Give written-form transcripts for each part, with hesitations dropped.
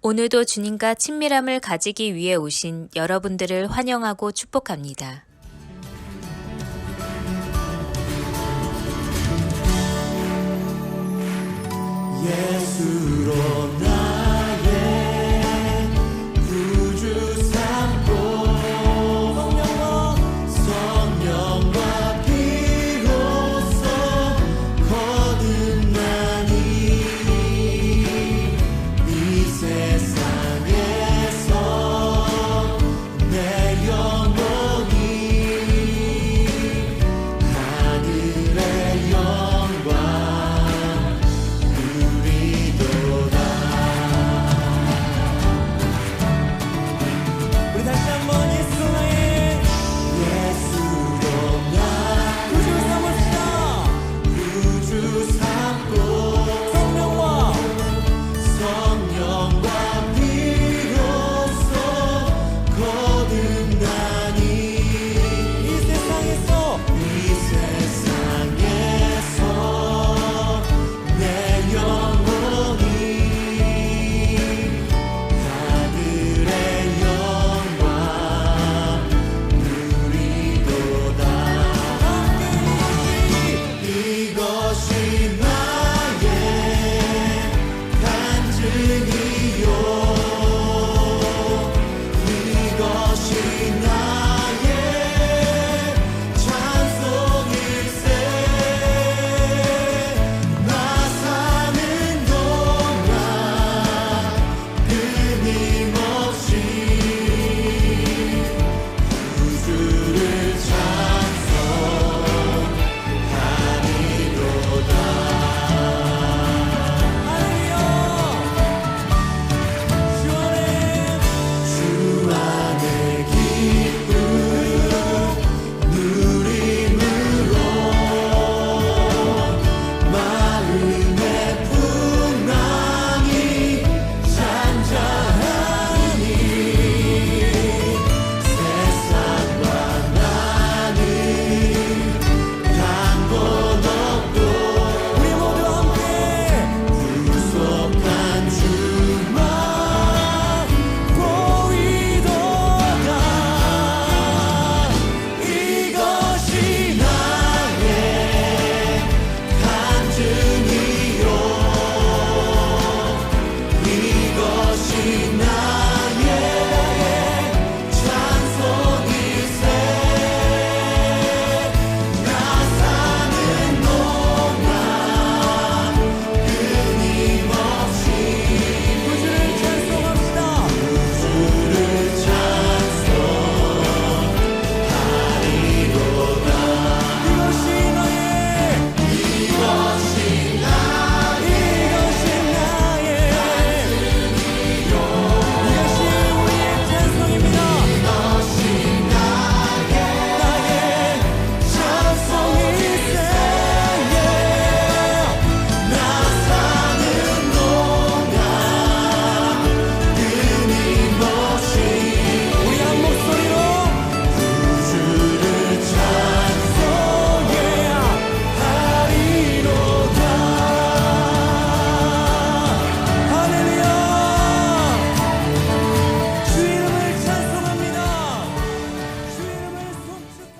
오늘도 주님과 친밀함을 가지기 위해 오신 여러분들을 환영하고 축복합니다. 예수로 나의 구주 삼고 성령과 비로소 거듭나니 이 세상에서 내 영혼이 하늘의 영광 우리 다시 한번 예수로 나 구주 삼읍시다. 구주 삼고 성령과 비로소 거듭나니 이 세상에서 내 영혼이 하늘의 영광 누리도다. 이것이 나의 간증이요 이것이 나의 찬송일세. 나 사는 동안 끊임없이 구주를 찬송하리로다. 주 안에 기쁨 누림으로 마음의 풍랑이 잔잔하니 세상과 나는 단번 없고 우리 모두 함께 구속한 주만 보이도다. 이것이 나의 간증이요 이것이 나의 찬송일세. 나 사는 동안 끊임없이 구주를 찬송합시다. 구주를 찬송하리로다. 이것이 나의 이것이 우리의 찬송입니다. 이것이 나의 찬송일세. 나 사는 동안 끊임없이 우리 한 목소리로 구주를 찬송하리로다. 할렐루야. 주 이름을 찬송합니다. 주 이름을 송축합니다.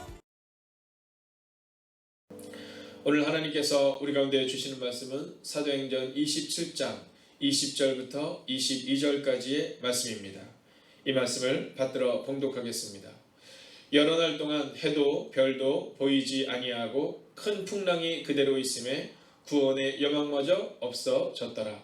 오늘 하나님께서 우리 가운데 주시는 말씀은 사도행전 27장 20절부터 22절까지의 말씀입니다. 이 말씀을 받들어 봉독하겠습니다. 여러 날 동안 해도 별도 보이지 아니하고 큰 풍랑이 그대로 있음에 구원의 여망마저 없어졌더라.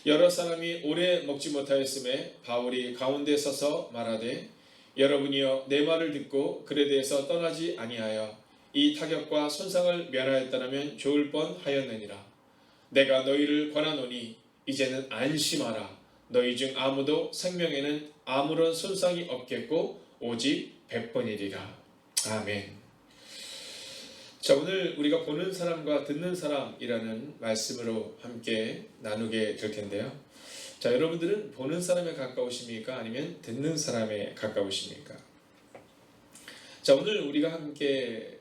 여러 사람이 오래 먹지 못하였음에 바울이 가운데 서서 말하되 여러분이여 내 말을 듣고 글에 대해서 떠나지 아니하여 이 타격과 손상을 면하였다면 좋을 뻔하였느니라. 내가 너희를 권하노니 이제는 안심하라. 너희 중 아무도 생명에는 아무런 손상이 없겠고 오직 100번이리라. 아멘. 자, 오늘 우리가 보는 사람과 듣는 사람이라는 말씀으로 함께 나누게 될 텐데요. 자, 여러분들은 보는 사람에 가까우십니까? 아니면 듣는 사람에 가까우십니까? 자, 오늘 우리가 함께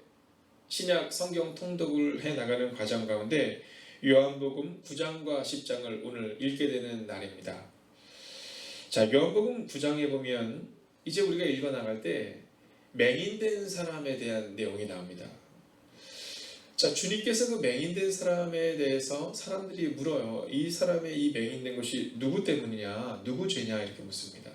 신약 성경 통독을 해 나가는 과정 가운데 요한복음 9장과 10장을 오늘 읽게 되는 날입니다. 자, 요한복음 9장에 보면 이제 우리가 읽어 나갈 때 맹인된 사람에 대한 내용이 나옵니다. 자, 주님께서 그 맹인된 사람에 대해서 사람들이 물어요. 이 사람의 이 맹인된 것이 누구 때문이냐, 누구 죄냐 이렇게 묻습니다.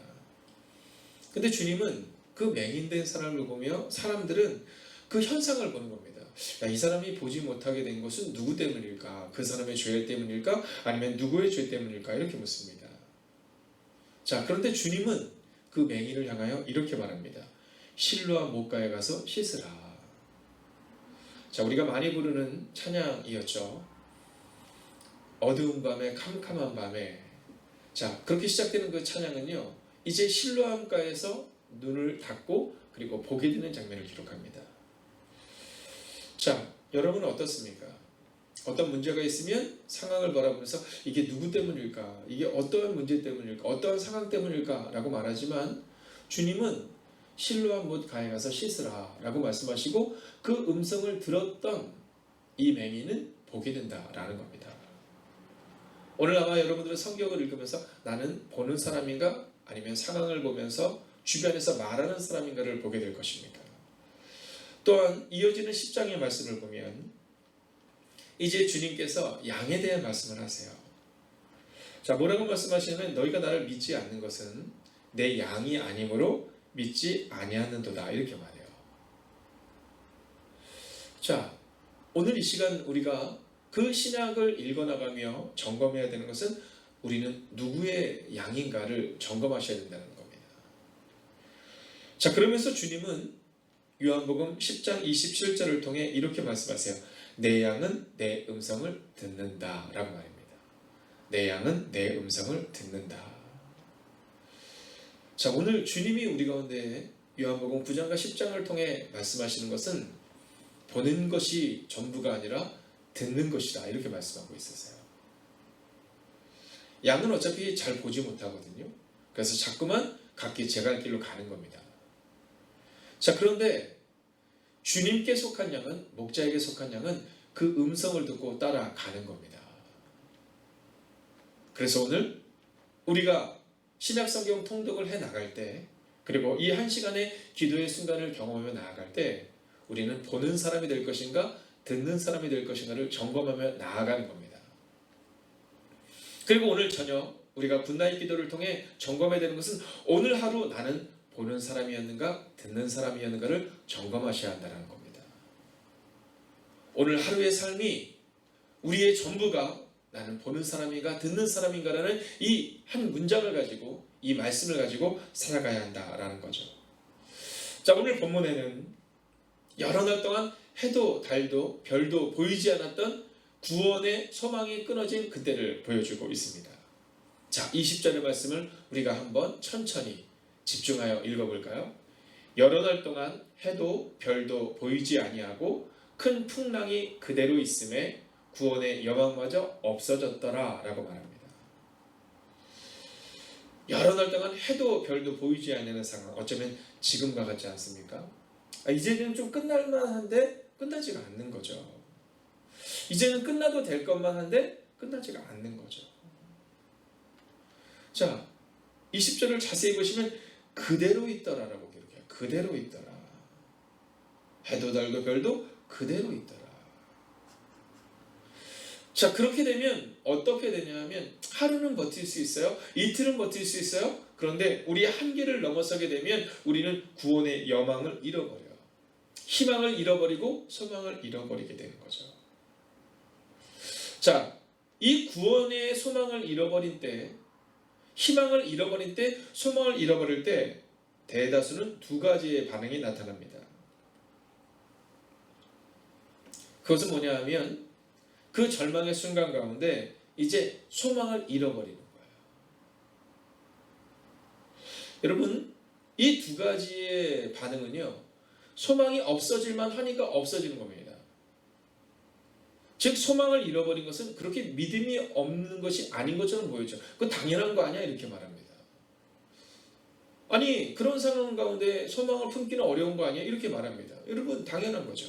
근데 주님은 그 맹인된 사람을 보며 사람들은 그 현상을 보는 겁니다. 야, 이 사람이 보지 못하게 된 것은 누구 때문일까? 그 사람의 죄 때문일까? 아니면 누구의 죄 때문일까? 이렇게 묻습니다. 자, 그런데 주님은 그 맹인을 향하여 이렇게 말합니다. 실로암 못가에 가서 씻으라. 자, 우리가 많이 부르는 찬양이었죠. 어두운 밤에, 캄캄한 밤에. 자, 그렇게 시작되는 그 찬양은요, 이제 실로암가에서 눈을 닫고 그리고 보게 되는 장면을 기록합니다. 자, 여러분은 어떻습니까? 어떤 문제가 있으면 상황을 바라보면서 이게 누구 때문일까? 이게 어떠한 문제 때문일까? 어떠한 상황 때문일까? 라고 말하지만 주님은 실로암 못가에 가서 씻으라 라고 말씀하시고 그 음성을 들었던 이 맹인은 보게 된다라는 겁니다. 오늘 아마 여러분들은 성경을 읽으면서 나는 보는 사람인가? 아니면 상황을 보면서 주변에서 말하는 사람인가를 보게 될 것입니다. 또한 이어지는 10장의 말씀을 보면 이제 주님께서 양에 대한 말씀을 하세요. 자, 뭐라고 말씀하시냐면 너희가 나를 믿지 않는 것은 내 양이 아니므로 믿지 아니하는도다 이렇게 말해요. 자, 오늘 이 시간 우리가 그 신약을 읽어나가며 점검해야 되는 것은 우리는 누구의 양인가를 점검하셔야 된다는 겁니다. 자, 그러면서 주님은 요한복음 10장 27절을 통해 이렇게 말씀하세요. 내 양은 내 음성을 듣는다 라고 말입니다. 내 양은 내 음성을 듣는다. 자, 오늘 주님이 우리 가운데 요한복음 9장과 10장을 통해 말씀하시는 것은 보는 것이 전부가 아니라 듣는 것이다 이렇게 말씀하고 있었어요. 양은 어차피 잘 보지 못하거든요. 그래서 자꾸만 각기 제 갈 길로 가는 겁니다. 자, 그런데 주님께 속한 양은, 목자에게 속한 양은 그 음성을 듣고 따라가는 겁니다. 그래서 오늘 우리가 신약성경 통독을 해 나갈 때, 그리고 이 한 시간의 기도의 순간을 경험하며 나아갈 때 우리는 보는 사람이 될 것인가 듣는 사람이 될 것인가를 점검하며 나아가는 겁니다. 그리고 오늘 저녁 우리가 굿나잇 기도를 통해 점검해야 되는 것은 오늘 하루 나는 보는 사람이었는가 듣는 사람이었는가를 점검하셔야 한다는 겁니다. 오늘 하루의 삶이 우리의 전부가 나는 보는 사람인가 듣는 사람인가라는 이 한 문장을 가지고 이 말씀을 가지고 살아가야 한다라는 거죠. 자, 오늘 본문에는 여러 날 동안 해도 달도 별도 보이지 않았던 구원의 소망이 끊어진 그때를 보여주고 있습니다. 자, 20절의 말씀을 우리가 한번 천천히 집중하여 읽어볼까요? 여러 날 동안 해도 별도 보이지 아니하고 큰 풍랑이 그대로 있음에 구원의 여망마저 없어졌더라 라고 말합니다. 여러 날 동안 해도 별도 보이지 않는 상황, 어쩌면 지금과 같지 않습니까? 이제는 좀 끝날만한데 끝나지가 않는 거죠. 이제는 끝나도 될 것만 한데 끝나지가 않는 거죠. 자, 20절을 자세히 보시면 그대로 있더라라고 기록해요. 그대로 있더라. 해도 달도 별도 그대로 있더라. 자, 그렇게 되면 어떻게 되냐면 하루는 버틸 수 있어요. 이틀은 버틸 수 있어요. 그런데 우리 한계를 넘어서게 되면 우리는 구원의 여망을 잃어버려요. 희망을 잃어버리고 소망을 잃어버리게 되는 거죠. 자, 이 구원의 소망을 잃어버린 때, 희망을 잃어버린 때, 소망을 잃어버릴 때 대다수는 두 가지의 반응이 나타납니다. 그것은 뭐냐 하면 그 절망의 순간 가운데 이제 소망을 잃어버리는 거예요. 여러분, 이 두 가지의 반응은요, 소망이 없어질만 하니까 없어지는 겁니다. 즉, 소망을 잃어버린 것은 그렇게 믿음이 없는 것이 아닌 것처럼 보이죠. 그건 당연한 거 아니야? 이렇게 말합니다. 아니, 그런 상황 가운데 소망을 품기는 어려운 거 아니야? 이렇게 말합니다. 여러분, 당연한 거죠.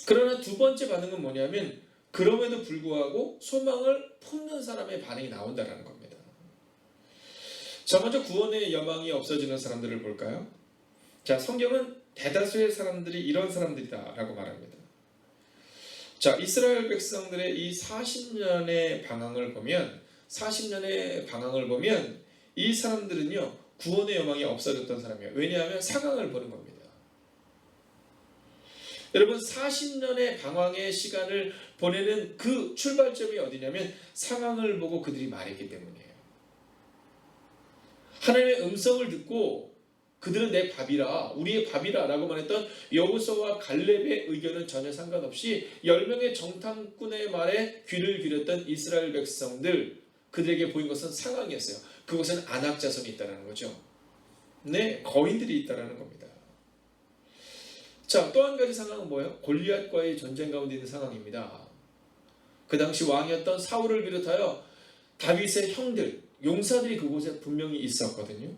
그러나 두 번째 반응은 뭐냐면 그럼에도 불구하고 소망을 품는 사람의 반응이 나온다는 겁니다. 자, 먼저 구원의 여망이 없어지는 사람들을 볼까요? 자, 성경은 대다수의 사람들이 이런 사람들이다라고 말합니다. 자, 이스라엘 백성들의 이 40년의 방황을 보면 이 사람들은요, 구원의 여망이 없어졌던 사람이에요. 왜냐하면 상황을 보는 겁니다. 여러분, 40년의 방황의 시간을 보내는 그 출발점이 어디냐면 상황을 보고 그들이 말했기 때문이에요. 하나님의 음성을 듣고 그들은 내 밥이라, 우리의 밥이라 라고 말했던 여호수아와 갈렙의 의견은 전혀 상관없이 10명의 정탐꾼의 말에 귀를 기울였던 이스라엘 백성들, 그들에게 보인 것은 상황이었어요. 그것은 안악자손이 있다는 거죠. 네, 거인들이 있다는 겁니다. 자, 또 한 가지 상황은 뭐예요? 골리앗과의 전쟁 가운데 있는 상황입니다. 그 당시 왕이었던 사울을 비롯하여 다윗의 형들, 용사들이 그곳에 분명히 있었거든요.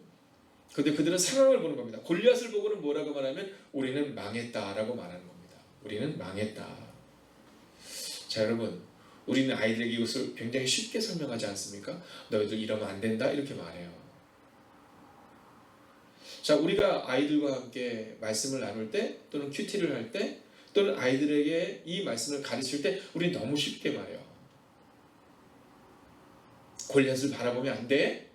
그런데 그들은 상황을 보는 겁니다. 골리앗을 보고는 뭐라고 말하면 우리는 망했다라고 말하는 겁니다. 우리는 망했다. 자, 여러분, 우리는 아이들에게 이것을 굉장히 쉽게 설명하지 않습니까? 너희들 이러면 안 된다 이렇게 말해요. 자, 우리가 아이들과 함께 말씀을 나눌 때, 또는 큐티를 할 때, 또는 아이들에게 이 말씀을 가르칠 때 우리는 너무 쉽게 말해요. 골리앗을 바라보면 안 돼?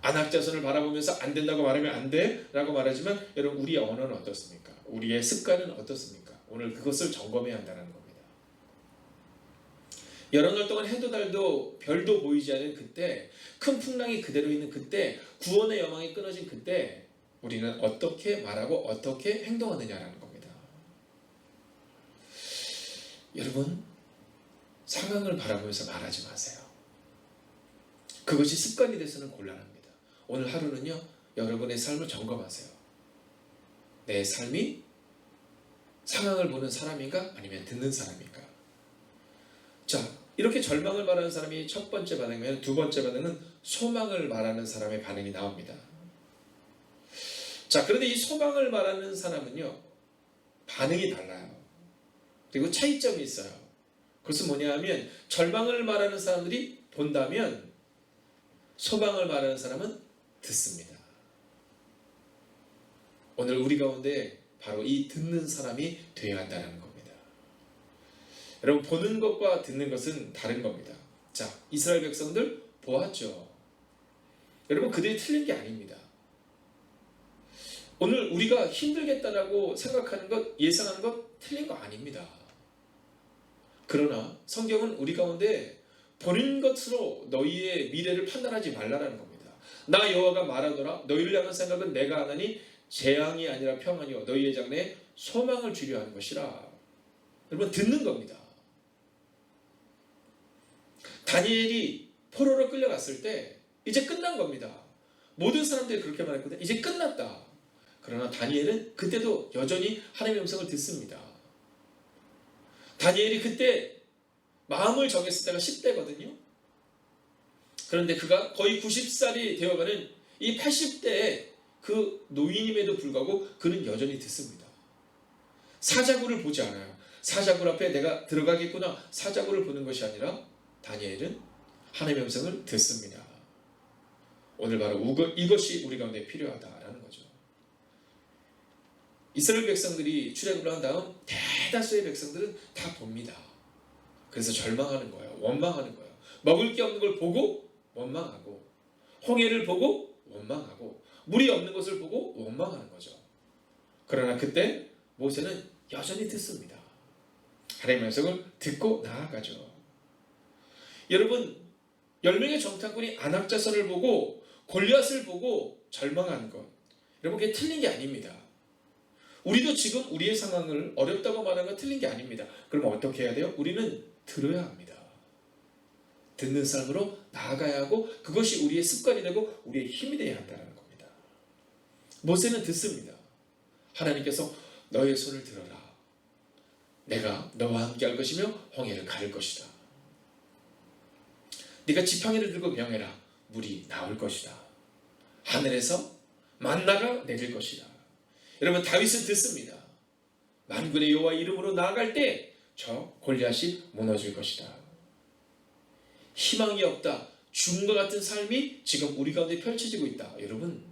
안악자손을 바라보면서 안 된다고 말하면 안 돼? 라고 말하지만 여러분, 우리의 언어는 어떻습니까? 우리의 습관은 어떻습니까? 오늘 그것을 점검해야 한다는 겁니다. 여러 날 동안 해도 달도 별도 보이지 않은 그때, 큰 풍랑이 그대로 있는 그때, 구원의 여망이 끊어진 그때 우리는 어떻게 말하고 어떻게 행동하느냐라는 겁니다. 여러분, 상황을 바라보면서 말하지 마세요. 그것이 습관이 돼서는 곤란합니다. 오늘 하루는요, 여러분의 삶을 점검하세요. 내 삶이 상황을 보는 사람인가 아니면 듣는 사람인가? 자, 이렇게 절망을 말하는 사람이 첫 번째 반응이면 두 번째 반응은 소망을 말하는 사람의 반응이 나옵니다. 자, 그런데 이 소망을 말하는 사람은요, 반응이 달라요. 그리고 차이점이 있어요. 그것은 뭐냐 하면 절망을 말하는 사람들이 본다면 소망을 말하는 사람은 듣습니다. 오늘 우리 가운데 바로 이 듣는 사람이 되어야 한다는 겁니다. 여러분, 보는 것과 듣는 것은 다른 겁니다. 자, 이스라엘 백성들 보았죠. 여러분, 그들이 틀린 게 아닙니다. 오늘 우리가 힘들겠다라고 생각하는 것, 예상하는 것 틀린 거 아닙니다. 그러나 성경은 우리 가운데 보는 것으로 너희의 미래를 판단하지 말라라는 겁니다. 나 여호와가 말하노라, 너희를 향한 생각은 내가 하나니 재앙이 아니라 평안이요 너희의 장래에 소망을 주려 하는 것이라. 여러분, 듣는 겁니다. 다니엘이 포로로 끌려갔을 때 이제 끝난 겁니다. 모든 사람들이 그렇게 말했거든요. 이제 끝났다. 그러나 다니엘은 그때도 여전히 하나님의 음성을 듣습니다. 다니엘이 그때 마음을 정했을 때가 10대거든요. 그런데 그가 거의 90살이 되어가는 이 80대에 그 노인임에도 불구하고 그는 여전히 듣습니다. 사자굴을 보지 않아요. 사자굴 앞에 내가 들어가겠구나, 사자굴을 보는 것이 아니라 다니엘은 하나님의 음성을 듣습니다. 오늘 바로 이것이 우리 가운데 필요하다라는 거죠. 이스라엘 백성들이 출애굽을 한 다음 대다수의 백성들은 다 봅니다. 그래서 절망하는 거예요. 원망하는 거예요. 먹을 게 없는 걸 보고 원망하고, 홍해를 보고 원망하고, 물이 없는 것을 보고 원망하는 거죠. 그러나 그때 모세는 여전히 듣습니다. 하나님의 음성을 듣고 나아가죠. 여러분, 10명의 정탐꾼이 안악자손을 보고 골리앗을 보고 절망하는 것, 여러분, 그게 틀린 게 아닙니다. 우리도 지금 우리의 상황을 어렵다고 말하는 건 틀린 게 아닙니다. 그러면 어떻게 해야 돼요? 우리는 들어야 합니다. 듣는 삶으로 나아가야 하고, 그것이 우리의 습관이 되고 우리의 힘이 되어야 한다는 겁니다. 모세는 듣습니다. 하나님께서 너의 손을 들어라. 내가 너와 함께 할 것이며 홍해를 가를 것이다. 네가 지팡이를 들고 명해라. 물이 나올 것이다. 하늘에서 만나가 내릴 것이다. 여러분, 다윗은 듣습니다. 만군의 여호와 이름으로 나아갈 때 저 골리앗이 무너질 것이다. 희망이 없다, 죽음과 같은 삶이 지금 우리 가운데 펼쳐지고 있다. 여러분,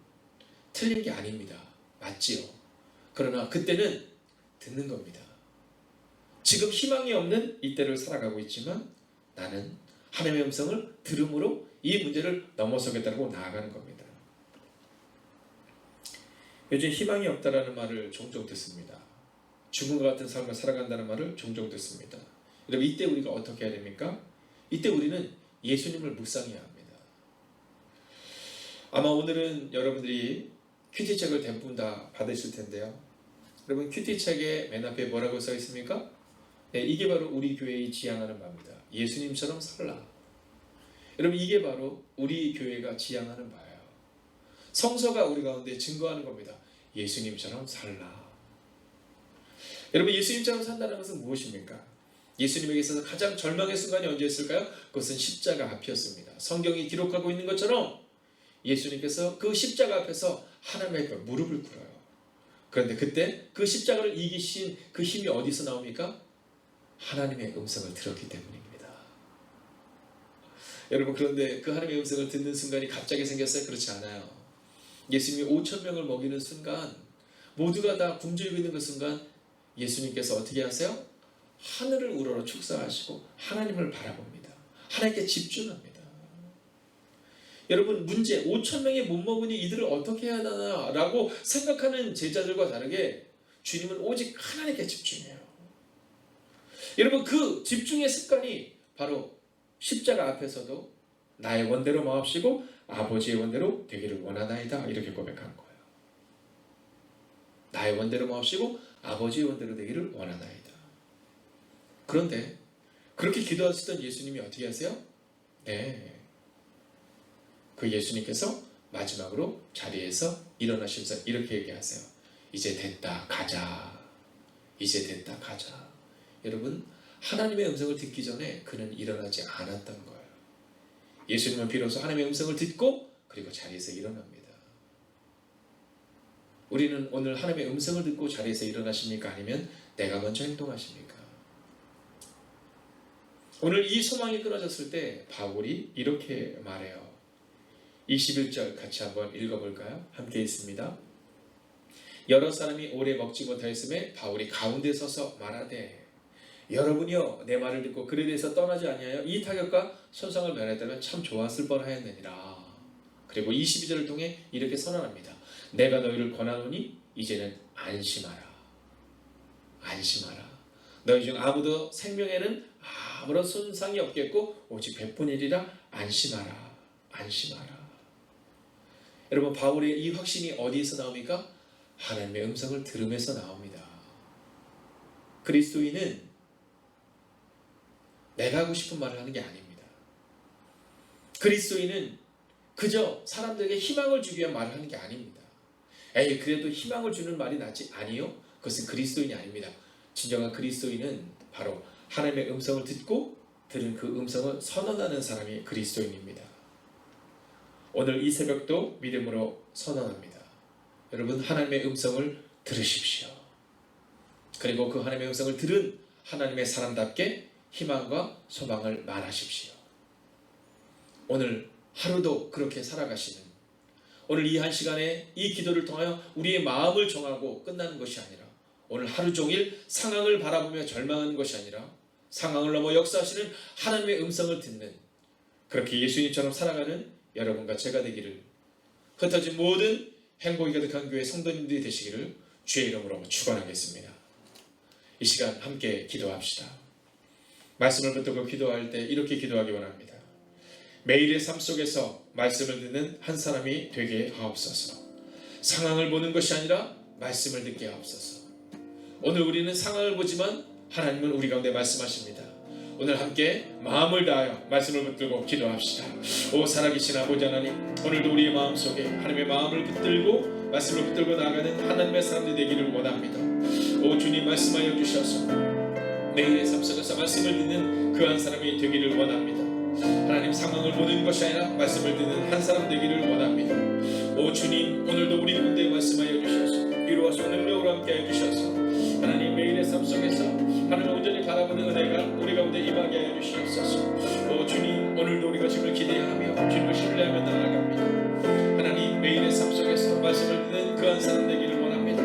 틀린 게 아닙니다. 맞지요? 그러나 그때는 듣는 겁니다. 지금 희망이 없는 이때를 살아가고 있지만 나는 하나님의 음성을 들음으로 이 문제를 넘어서겠다고 나아가는 겁니다. 요즘 희망이 없다라는 말을 종종 듣습니다. 죽음과 같은 삶을 살아간다는 말을 종종 듣습니다. 여러분, 이때 우리가 어떻게 해야 됩니까? 이때 우리는 예수님을 묵상해야 합니다. 아마 오늘은 여러분들이 큐티책을 대부분 다 받으실 텐데요. 여러분, 큐티책에 맨 앞에 뭐라고 써 있습니까? 네, 이게 바로 우리 교회의 지향하는 바입니다. 예수님처럼 살라. 여러분, 이게 바로 우리 교회가 지향하는 바예요. 성서가 우리 가운데 증거하는 겁니다. 예수님처럼 살라. 여러분, 예수님처럼 산다는 것은 무엇입니까? 예수님에게 있어서 가장 절망의 순간이 언제였을까요? 그것은 십자가 앞이었습니다. 성경이 기록하고 있는 것처럼 예수님께서 그 십자가 앞에서 하나님 앞에 무릎을 꿇어요. 그런데 그때 그 십자가를 이기신 그 힘이 어디서 나옵니까? 하나님의 음성을 들었기 때문입니다. 여러분, 그런데 그 하나님의 음성을 듣는 순간이 갑자기 생겼어요? 그렇지 않아요. 예수님이 5,000명을 먹이는 순간, 모두가 다 굶주리고 있는 그 순간 예수님께서 어떻게 하세요? 하늘을 우러러 축사하시고 하나님을 바라봅니다. 하나님께 집중합니다. 여러분, 문제 5,000명이 못 먹으니 이들을 어떻게 해야 하나 라고 생각하는 제자들과 다르게 주님은 오직 하나님께 집중해요. 여러분, 그 집중의 습관이 바로 십자가 앞에서도 나의 원대로 마옵시고 아버지의 원대로 되기를 원하나이다, 이렇게 고백한 거예요. 나의 원대로 마옵시고 아버지의 원대로 되기를 원하나이다. 그런데 그렇게 기도하시던 예수님이 어떻게 하세요? 네, 그 예수님께서 마지막으로 자리에서 일어나시면서 이렇게 얘기하세요. 이제 됐다, 가자. 이제 됐다, 가자. 여러분, 하나님의 음성을 듣기 전에 그는 일어나지 않았던 거예요. 예수님은 비로소 하나님의 음성을 듣고 그리고 자리에서 일어납니다. 우리는 오늘 하나님의 음성을 듣고 자리에서 일어나십니까? 아니면 내가 먼저 행동하십니까? 오늘 이 소망이 끊어졌을 때 바울이 이렇게 말해요. 21절 같이 한번 읽어볼까요? 함께 있습니다. 여러 사람이 오래 먹지 못하였음에 바울이 가운데 서서 말하되 여러분이여 내 말을 듣고 그에 대해서 떠나지 아니하여 이 타격과 손상을 면했다면 참 좋았을 뻔하였느니라. 그리고 22절을 통해 이렇게 선언합니다. 내가 너희를 권하노니 이제는 안심하라. 안심하라. 너희 중 아무도 생명에는 아무런 손상이 없겠고 오직 백분이리라. 안심하라. 안심하라. 여러분, 바울의 이 확신이 어디에서 나옵니까? 하나님의 음성을 들으면서 나옵니다. 그리스도인은 내가 하고 싶은 말을 하는 게 아닙니다. 그리스도인은 그저 사람들에게 희망을 주기 위한 말을 하는 게 아닙니다. 에이, 그래도 희망을 주는 말이 낫지. 아니요, 그것은 그리스도인이 아닙니다. 진정한 그리스도인은 바로 하나님의 음성을 듣고 들은 그 음성을 선언하는 사람이 그리스도인입니다. 오늘 이 새벽도 믿음으로 선언합니다. 여러분, 하나님의 음성을 들으십시오. 그리고 그 하나님의 음성을 들은 하나님의 사람답게 희망과 소망을 말하십시오. 오늘 하루도 그렇게 살아가시는, 오늘 이 한 시간에 이 기도를 통하여 우리의 마음을 정하고 끝나는 것이 아니라 오늘 하루 종일 상황을 바라보며 절망하는 것이 아니라 상황을 넘어 역사하시는 하나님의 음성을 듣는, 그렇게 예수님처럼 살아가는 여러분과 제가 되기를, 흩어진 모든 행복이 가득한 교회 성도님들이 되시기를 주의 이름으로 축원하겠습니다. 이 시간 함께 기도합시다. 말씀을 붙들고 기도할 때 이렇게 기도하기 원합니다. 매일의 삶 속에서 말씀을 듣는 한 사람이 되게 하옵소서. 상황을 보는 것이 아니라 말씀을 듣게 하옵소서. 오늘 우리는 상황을 보지만 하나님은 우리 가운데 말씀하십니다. 오늘 함께 마음을 다하여 말씀을 붙들고 기도합시다. 오 살아계신 아버지 하나님, 오늘도 우리의 마음속에 하나님의 마음을 붙들고 말씀을 붙들고 나아가는 하나님의 사람들이 되기를 원합니다. 오 주님, 말씀하여 주셔서 매일의 삶 속에서 말씀을 듣는 그 한 사람이 되기를 원합니다. 하나님, 상황을 보는 것이 아니라 말씀을 듣는 한 사람 되기를 원합니다. 오 주님, 오늘도 우리 가운데 말씀하여 주셔서 위로하시고 능력으로 함께해 주셔서 하나님 매일의 삶 속에서 하나님을 온전히 바라보는 은혜가 우리 가운데 임하게 해 주시옵소서. 주님, 오늘도 우리가 주님을 기대하며 주님을 신뢰하며 나아갑니다. 하나님 매일의 삶 속에서 말씀을 듣는 그한 사람 되기를 원합니다.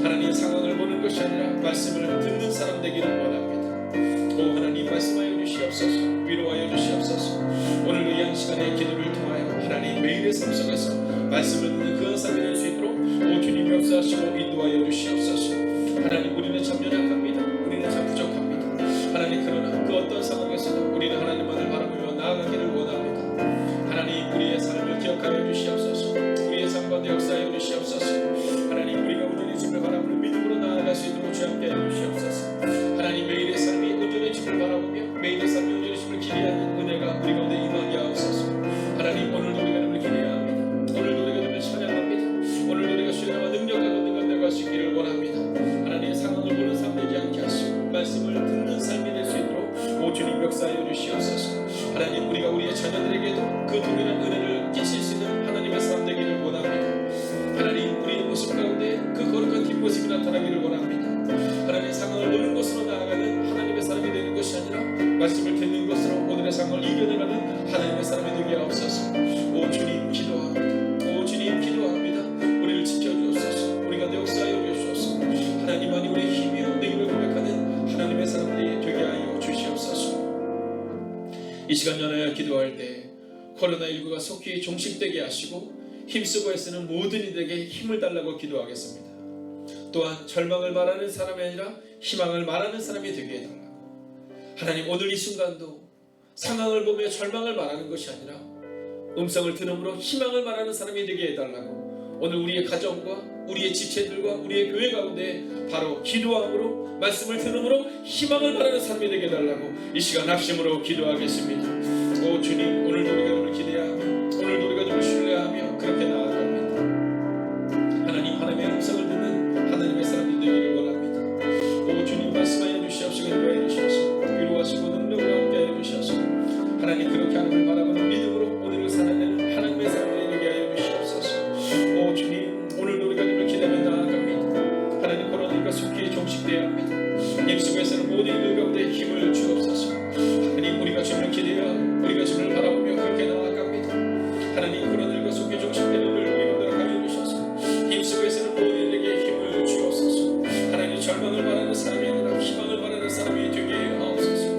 하나님 상황을 보는 것이 아니라 말씀을 듣는 사람 되기를 원합니다. 오 하나님 말씀하여 주시옵소서. 위로하여 주시옵소서. 오늘도 이 한 시간의 기도를 통하여 하나님 매일의 삶 속에서 말씀을 듣는 그한 사람이 될 수 있도록 오 주님 역사하시고 인도하여 주시옵소서. 하나님 우리는 참 연약합니다. 우리는 참 부족합니다. 하나님 그러나 그 어떤 상황에서도 우리는 하나님만을 바라보며 나아가기를 원합니다. 하나님 우리의 삶을 기억하여 주시옵소서. 우리의 삶 가운데 역사하여 주시옵소서. 하나님 우리가 온전히 주님을 바라보는 믿음으로 나아갈 수 있도록 주 함께 해 주시옵소서. 하나님 매일의 삶이 온전히 주님을 바라보며 매일의 삶이 온전히 주님을 기대하는 은혜가 우리 가운데 임하게 하옵소서. 하나님 오늘도 우리가 주님을 기대합니다. 오늘도 우리가 주님을 찬양합니다. 오늘도 우리가 주의 나와 능력과 권능을 내려갈 수 있기를 원합니다. 하나님의 상황을 보는 삶 되지 않게 하시고 말씀을 듣는 삶이 될 수 있도록 오 주님 역사하여 주시옵소서. 하나님 우리가 우리의 자녀들에게도 그 동일한 은혜를 끼칠 수 있는 하나님의 삶 되기를 원합니다. 하나님 우리의 모습 가운데 그 거룩한 뒷모습이 나타나기를 원합니다. 하나님의 상황을 보는 것으로 나아가는 하나님의 사람이 되는 것이 아니라 말씀을 듣는 것으로 오늘의 상황을 이겨내가는 하나님의 사람이 되게 하옵소서. 오 주님 기도합니다. 오 주님 기도합니다. 우리를 지켜주옵소서. 우리가 내 역사하여 주옵소서. 하나님만이 우리의 힘이요 능력을 고백하는 하나님의 사람들이 되게 하여 주시옵소서. 이 시간 연하여 기도할 때 코로나19가 속히 종식되게 하시고 힘쓰고 애쓰는 모든 이들에게 힘을 달라고 기도하겠습니다. 또한 절망을 말하는 사람이 아니라 희망을 말하는 사람이 되게 해달라고. 하나님 오늘 이 순간도 상황을 보며 절망을 말하는 것이 아니라 음성을 들음으로 희망을 말하는 사람이 되게 해달라고 오늘 우리의 가정과 우리의 지체들과 우리의 교회 가운데 바로 기도함으로 말씀을 들음으로 희망을 말하는 사람이 되게 해달라고 이 시간 합심으로 기도하겠습니다. 오 주님 오늘도 우리가 주를 기대하며 오늘도 우리가 주를 신뢰하며 그렇게 나아갑니다. 하나님 하나님의 음성을 듣는 하나님의 사람이 되기를 원합니다. 오 주님 말씀하여 주시옵시고 인도하여 주시옵소서. 위로하시고 능력으로 함께하여 주시옵소서. 하나님 그렇게 하나님을 바라보는 믿음으로 오늘을 살아내는 하나님의 사람이 되게 하여 주시옵소서. 오 주님 오늘도 우리가 주를 기대하며 나아갑니다. 하나님 코로나가 속히 종식되어야 합니다. 임수에서는 모든 이들 가운데 힘을 주옵소서. 하나님 우리가 주님을 기대하고 우리가 주님을 바라보며 그렇게 나아갑니다. 하나님 코로나가 속히 종식되는 일을 우리 가운데 하여 주셔서 힘수에서는 모든 이들에게 힘을 주옵소서. 하나님 절망을 바라는 사람이 아니라 희망을 바라는 사람이 되게 하옵소서.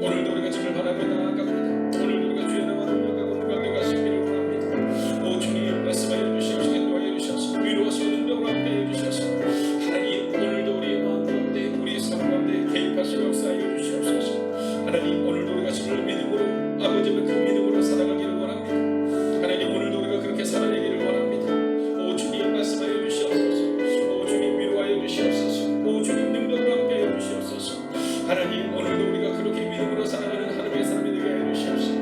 오늘도 우리가 주님을 바라며 나아갑니다. 오늘도 우리가 주의 나와 능력하고 능력을 가시기를 원합니다. 오 주님 말씀하여 주시옵시고 인도하여 주셔서 위로하시고 능력으로 함께해 주셔서 하나님 오늘도 우리의 마음 가운데 우리의 삶 가운데 개입하시고 역사하여 주시옵소서. 하나님 오늘도 우리가 주님을 믿음으로 아버지를 그 믿음으로 살아가기를 원합니다. 하나님 오늘도 우리가 그렇게 살아내기를 원합니다. 오 주님 말씀하여 주시옵소서. 오 주님 위로하여 주시옵소서. 오 주님 능력으로 함께해 주시옵소서. 하나님 오늘도 우리가 그렇게 믿음으로 살아가는 하나님의 사람이 되게 해 주시옵소서.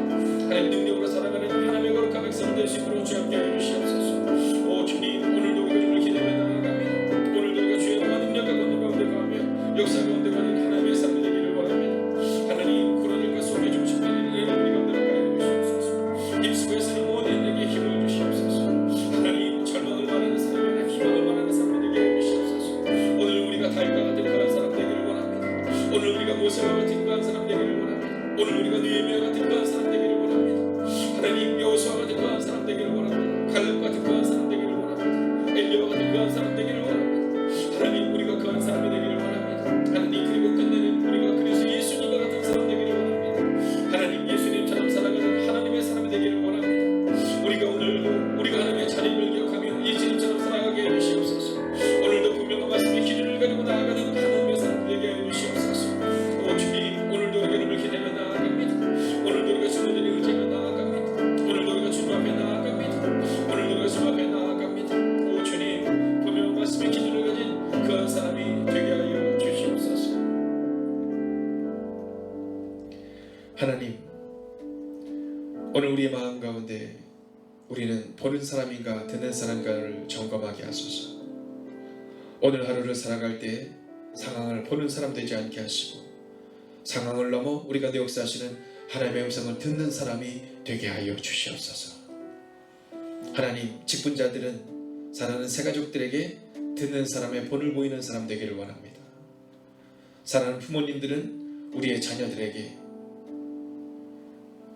하나님 능력으로 살아가는 하나님의 거룩한 백성 될 수 있도록 주 함께 해 주시옵소서. 오 주님 오늘도 우리가 주님을 기대하며 나아갑니다. 오늘도 우리가 주의 나와 능력과 권능 가운데 가며 역사 가운데 가는 하나님의 사람이 되기를 원합니다. 하나님 코로나가 속에 종식되는 일을 우리 가운데 가해 주시옵소서. 힘쓰고에서는 모든 이에게 힘을 주시옵소서. 하나님 절망을 말하는 사람이 아니라 희망을 말하는 사람이 되게 해 주시옵소서. 오늘 우리가 다윗과 같은 그런 사람 되기를 원합니다. 오늘 우리가 모세와 같은 그런 사람 되기를 원합니다. 오늘 우리가 느헤미야 같은 그런 사람 되기를 원합니다. 하나님 여호수아 같은 그런 사람 되기를 원합니다. 갈렙 같은 그런 사람 되기를 원합니다. 엘리야 같은 그런 사람 되기를 원합니다. 하나님 우리가 그런 사람이 되기를 원합니다. 하나님 그리고 끝내는 우리가 그리스도 예수님과 같은 사람 되기를 원합니다. 하나님 예수님처럼 살아가는 하나님의 사람이 되기를 원합니다. 우리가 오늘도 우리가 하나님의 자리를 기억하며 예수님처럼 살아가게 해주시옵소서. 오늘도 분명한 말씀의 기준을 가지고 나아가는 하나님의 사람 되게 해주시옵소서. 오 주님 오늘도 우리가 주님을 기대하며 나아갑니다. 오늘도 우리가 주님을 의지하며 나아갑니다. 오늘도 우리가 주님 앞에 나아갑니다. 오늘도 우리가 주님 앞에 나아갑니다. 오 주님 분명한 말씀의 기준을 가진 그한 사람이 되게 하여 주시옵소서. 하나님 오늘 우리의 마음 가운데 우리는 보는 사람인가 듣는 사람인가를 점검하게 하소서. 오늘 하루를 살아갈 때 상황을 보는 사람 되지 않게 하시고 상황을 넘어 우리가 내 역사하시는 하나님의 음성을 듣는 사람이 되게 하여 주시옵소서. 하나님 직분자들은 사랑하는 새가족들에게 듣는 사람의 본을 보이는 사람 되기를 원합니다. 사랑하는 부모님들은 우리의 자녀들에게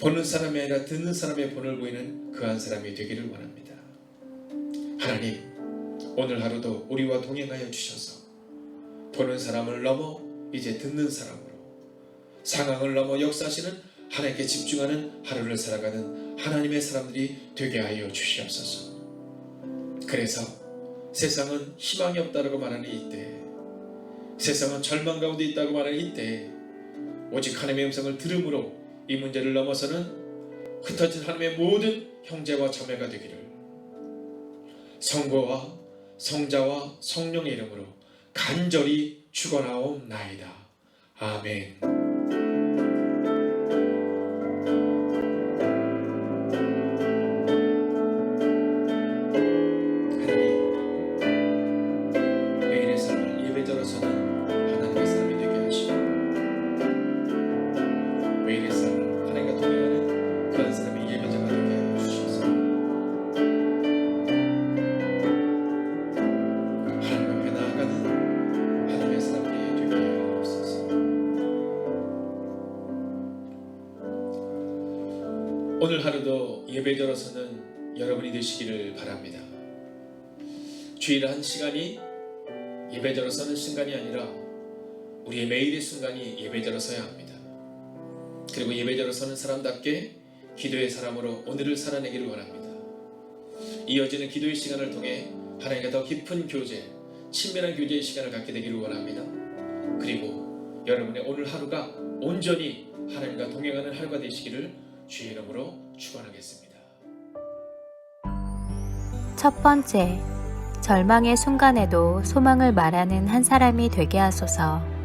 보는 사람이 아니라 듣는 사람의 본을 보이는 그 한 사람이 되기를 원합니다. 하나님, 오늘 하루도 우리와 동행하여 주셔서 보는 사람을 넘어 이제 듣는 사람으로, 상황을 넘어 역사하시는 하나님께 집중하는 하루를 살아가는 하나님의 사람들이 되게 하여 주시옵소서. 그래서 세상은 희망이 없다고 말하는 이때, 세상은 절망 가운데 있다고 말하는 이때, 오직 하나님의 음성을 들음으로 이 문제를 넘어서는 흩어진 하나님의 모든 형제와 자매가 되기를 성부와 성자와 성령의 이름으로 간절히 축원하옵나이다. 아멘. 오늘 하루도 예배드려서는 여러분이 되시기를 바랍니다. 주일 한 시간이 예배드려서는 순간이 아니라 우리의 매일의 순간이 예배드려서야 합니다. 그리고 예배드려서는 사람답게 기도의 사람으로 오늘을 살아내기를 원합니다. 이어지는 기도의 시간을 통해 하나님과 더 깊은 교제, 친밀한 교제의 시간을 갖게 되기를 원합니다. 그리고 여러분의 오늘 하루가 온전히 하나님과 동행하는 하루가 되시기를 주의 이름으로 축원하겠습니다. 첫 번째, 절망의 순간에도 소망을 말하는 한 사람이 되게 하소서.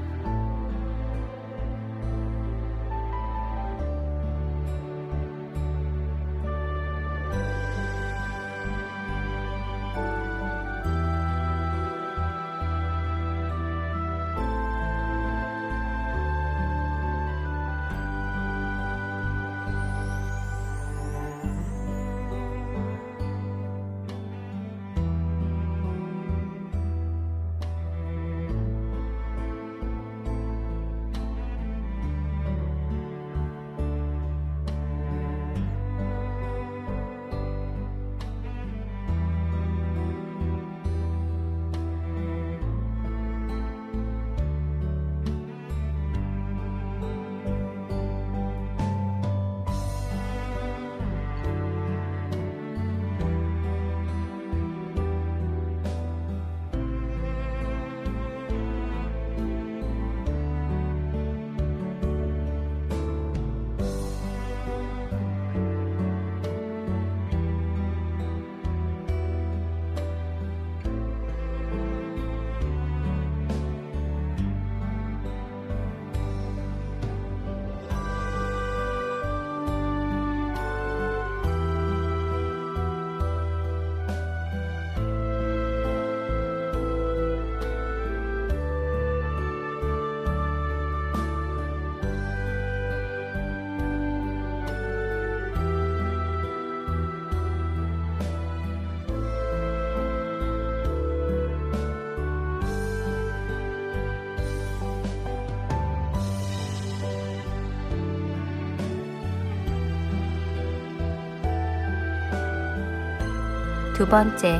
두 번째,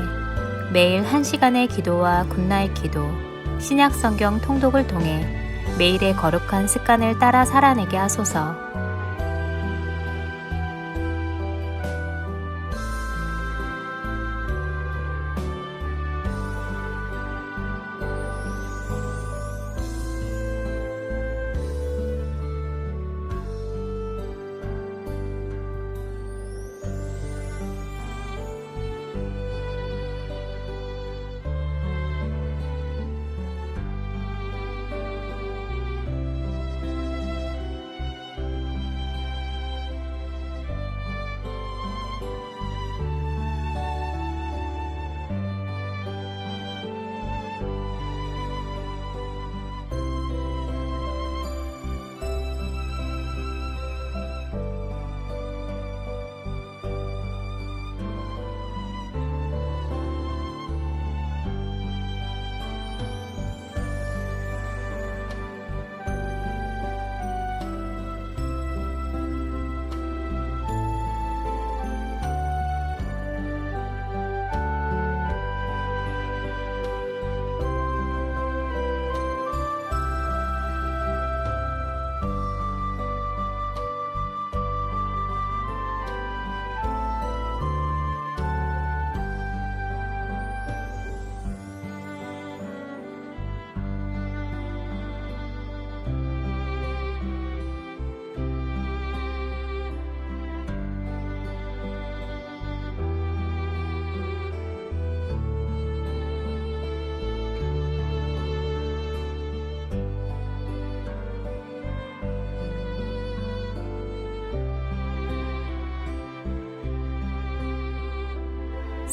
매일 1시간의 기도와 굿나잇 기도, 신약 성경 통독을 통해 매일의 거룩한 습관을 따라 살아내게 하소서.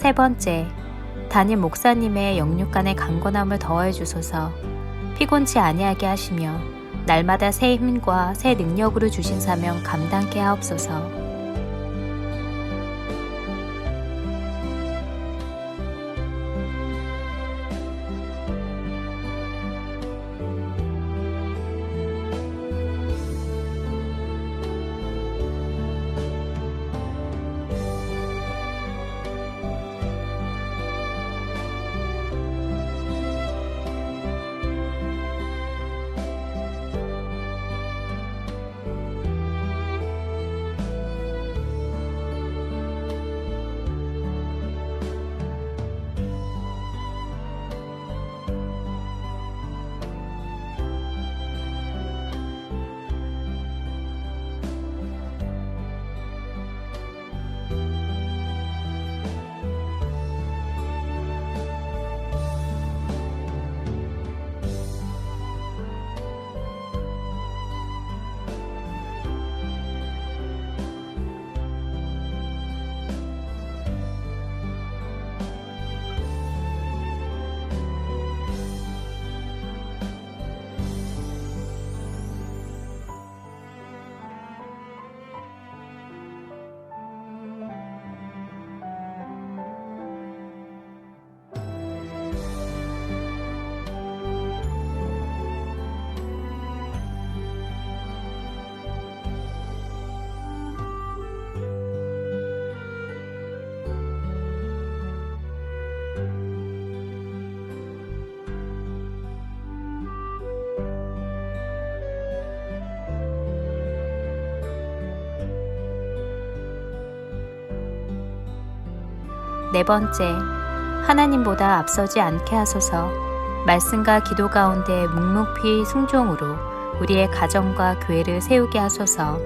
세 번째, 담임 목사님의 영육간의 강건함을 더하여 주소서. 피곤치 아니하게 하시며 날마다 새 힘과 새 능력으로 주신 사명 감당케 하옵소서. 네 번째, 하나님보다 앞서지 않게 하소서. 말씀과 기도 가운데 묵묵히 순종으로 우리의 가정과 교회를 세우게 하소서.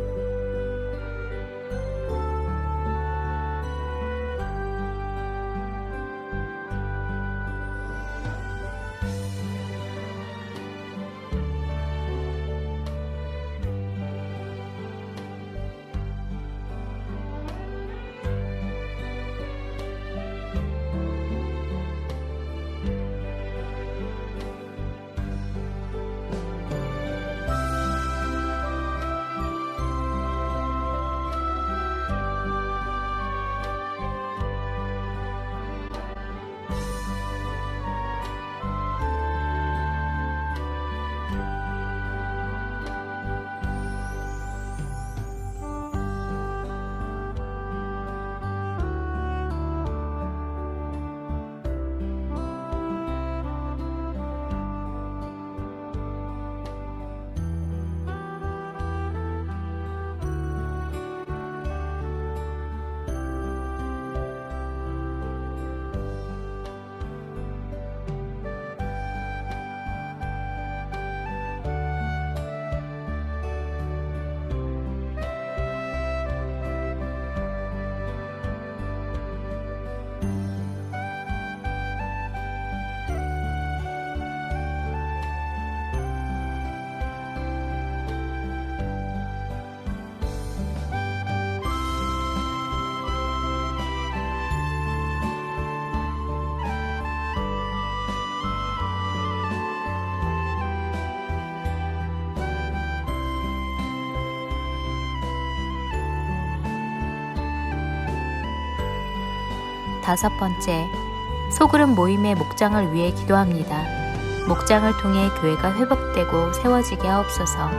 다섯 번째, 소그룹 모임의 목장을 위해 기도합니다. 목장을 통해 교회가 회복되고 세워지게 하옵소서.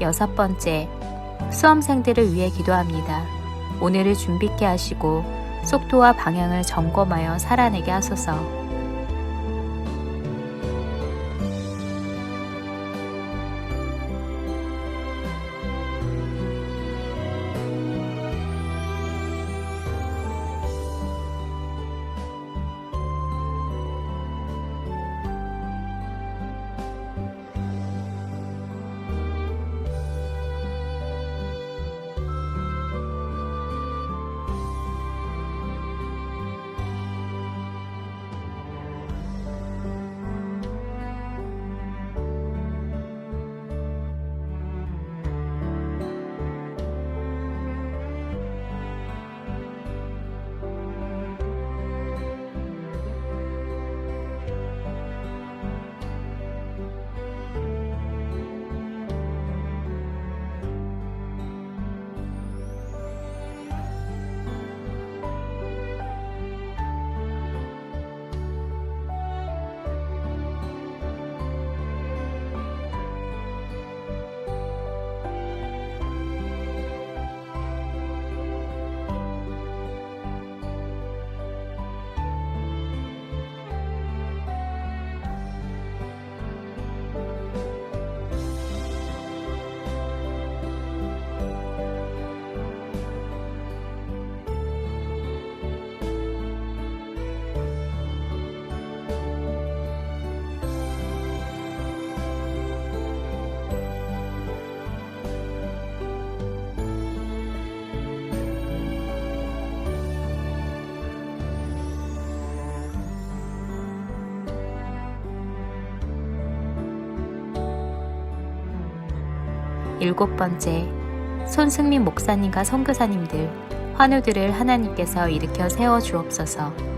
6번째, 수험생들을 위해 기도합니다. 오늘을 준비케 하시고 속도와 방향을 점검하여 살아내게 하소서. 일곱 번째, 손승민 목사님과 선교사님들, 환우들을 하나님께서 일으켜 세워 주옵소서.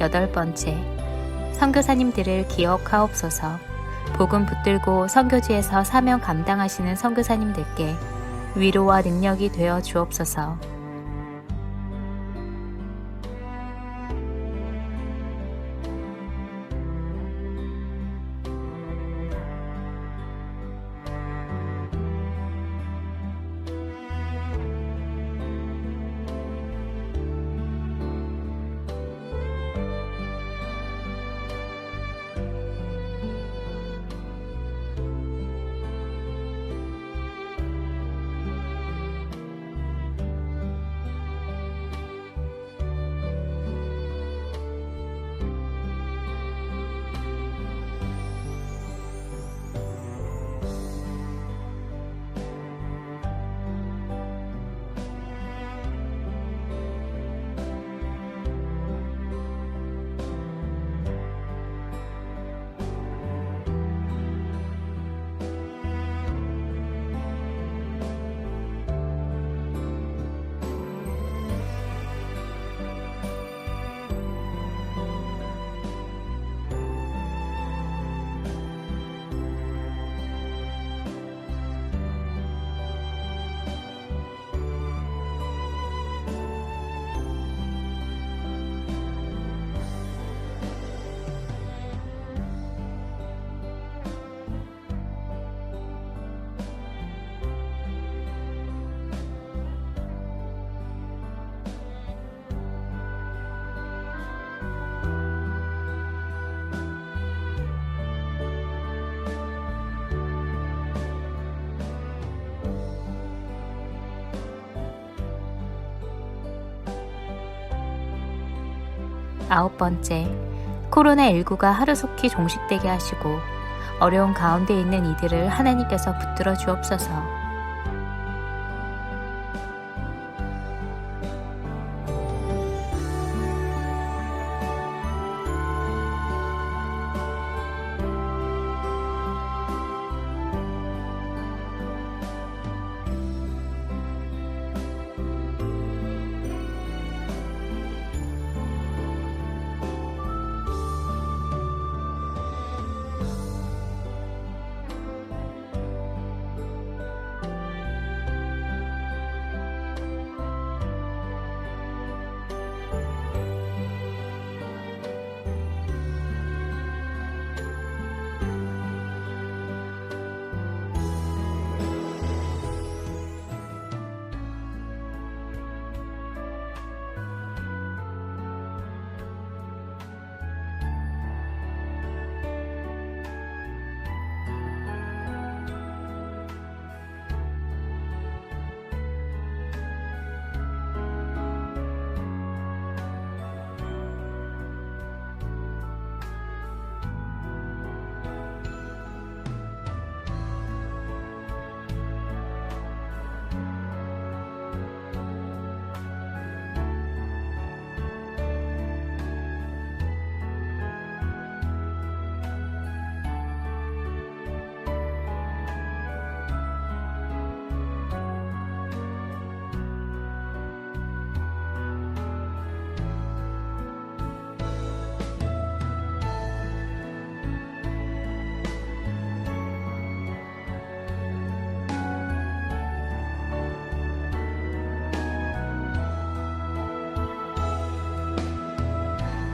여덟 번째, 선교사님들을 기억하옵소서. 복음 붙들고 선교지에서 사명 감당하시는 선교사님들께 위로와 능력이 되어 주옵소서. 9번째, 코로나19가 하루속히 종식되게 하시고 어려운 가운데 있는 이들을 하나님께서 붙들어 주옵소서.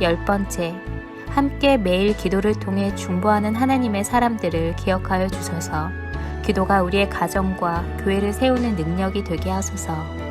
열 번째, 함께 매일 기도를 통해 중보하는 하나님의 사람들을 기억하여 주소서. 기도가 우리의 가정과 교회를 세우는 능력이 되게 하소서.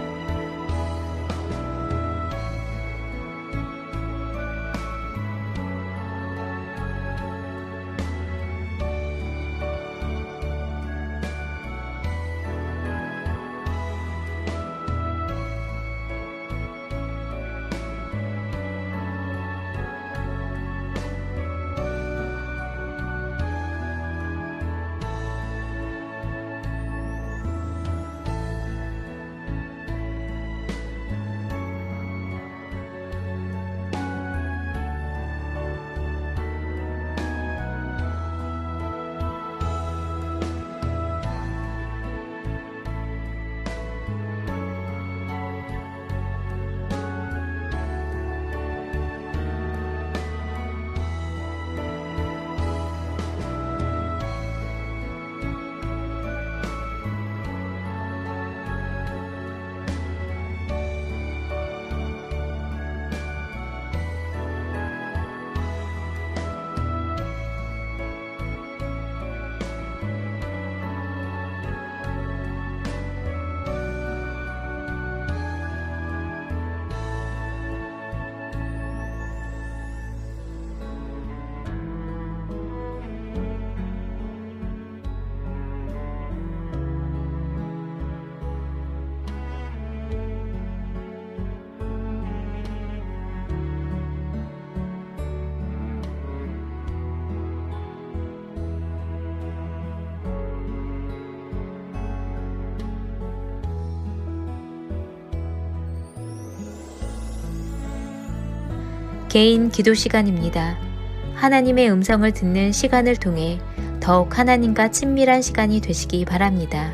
개인 기도 시간입니다. 하나님의 음성을 듣는 시간을 통해 더욱 하나님과 친밀한 시간이 되시기 바랍니다.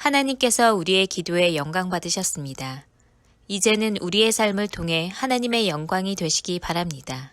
하나님께서 우리의 기도에 영광 받으셨습니다. 이제는 우리의 삶을 통해 하나님의 영광이 되시기 바랍니다.